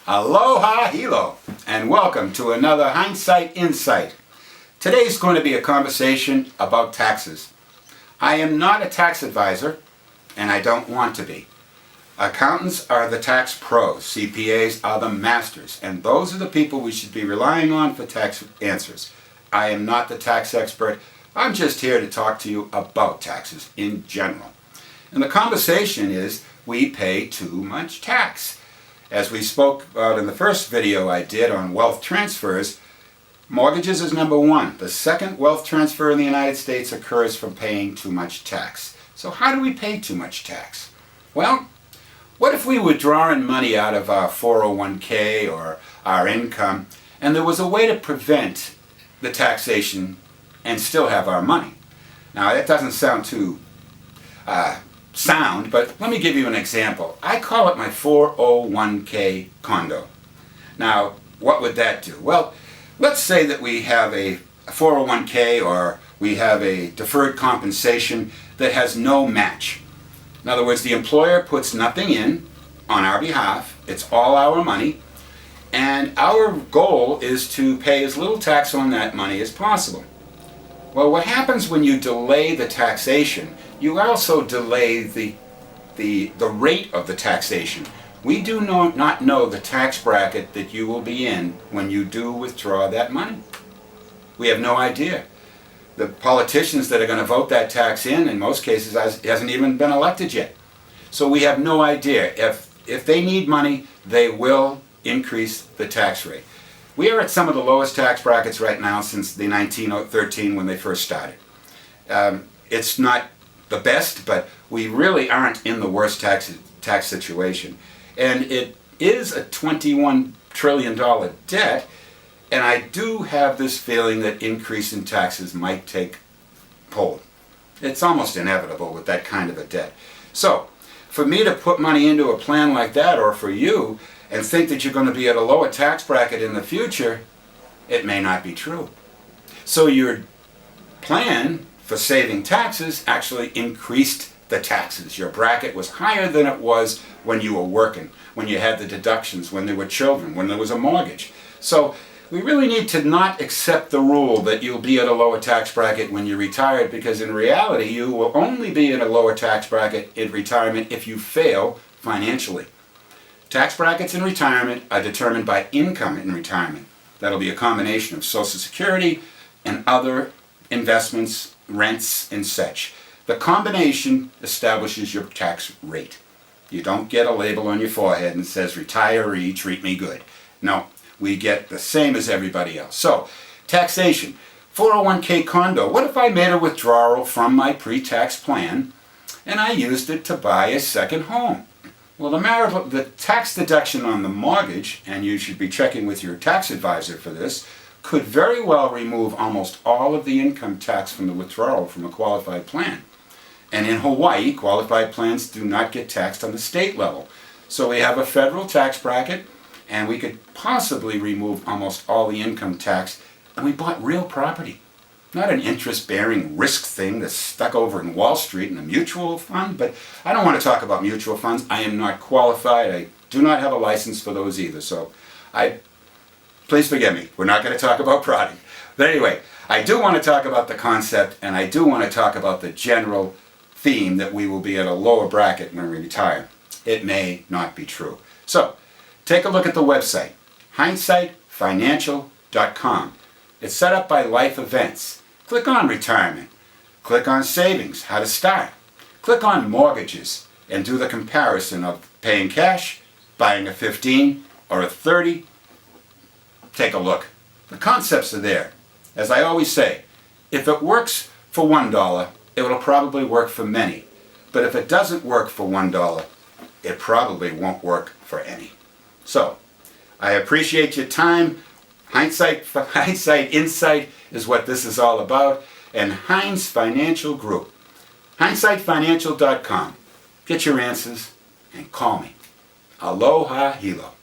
Aloha Hilo, and welcome to another Hindsight Insight. Today's going to be a conversation about taxes. I am not a tax advisor, and I don't want to be. Accountants are the tax pros, CPAs are the masters, and those are the people we should be relying on for tax answers. I am not the tax expert, I'm just here to talk to you about taxes in general. And the conversation is, we pay too much tax. As we spoke about in the first video I did on wealth transfers, mortgages is number one. The second wealth transfer in the United States occurs from paying too much tax. So how do we pay too much tax? Well, what if we were drawing money out of our 401k or our income, and there was a way to prevent the taxation and still have our money? Now that doesn't sound too sound, but let me give you an example. I call it my 401k condo. Now, what would that do? Well, let's say that we have a 401k or we have a deferred compensation that has no match. In other words, the employer puts nothing in on our behalf. It's all our money, and our goal is to pay as little tax on that money as possible. Well, what happens when you delay the taxation? You also delay the rate of the taxation. We do not know the tax bracket that you will be in when you do withdraw that money. We have no idea. The politicians that are going to vote that tax in most cases, hasn't even been elected yet. So we have no idea. If they need money, they will increase the tax rate. We are at some of the lowest tax brackets right now since the 1913 when they first started. It's not the best, but we really aren't in the worst tax situation. And it is a $21 trillion debt, and I do have this feeling that increase in taxes might take hold. It's almost inevitable with that kind of a debt. So, for me to put money into a plan like that, or for you, and think that you're going to be at a lower tax bracket in the future, it may not be true. So your plan for saving taxes actually increased the taxes. Your bracket was higher than it was when you were working, when you had the deductions, when there were children, when there was a mortgage. So we really need to not accept the rule that you'll be at a lower tax bracket when you're retired, because in reality you will only be in a lower tax bracket in retirement if you fail financially. Tax brackets in retirement are determined by income in retirement. That'll be a combination of Social Security and other investments, rents, and such. The combination establishes your tax rate. You don't get a label on your forehead that says, retiree, treat me good. No, we get the same as everybody else. So, taxation. 401k condo. What if I made a withdrawal from my pre-tax plan and I used it to buy a second home? Well, the tax deduction on the mortgage, and you should be checking with your tax advisor for this, could very well remove almost all of the income tax from the withdrawal from a qualified plan. And in Hawaii, qualified plans do not get taxed on the state level. So we have a federal tax bracket, and we could possibly remove almost all the income tax, and we bought real property. Not an interest-bearing risk thing that's stuck over in Wall Street in a mutual fund, but I don't want to talk about mutual funds. I am not qualified. I do not have a license for those either, so please forgive me. We're not going to talk about product. But anyway, I do want to talk about the concept, and I do want to talk about the general theme that we will be at a lower bracket when we retire. It may not be true. So, take a look at the website, hinsightfinancial.com. It's set up by life events. Click on retirement. Click on savings, how to start. Click on mortgages and do the comparison of paying cash, buying a 15 or a 30. Take a look. The concepts are there. As I always say, if it works for $1, it will probably work for many. But if it doesn't work for $1, it probably won't work for any. So, I appreciate your time. Hindsight Insight is what this is all about. And Hines Financial Group. hinsightfinancial.com. Get your answers and call me. Aloha Hilo.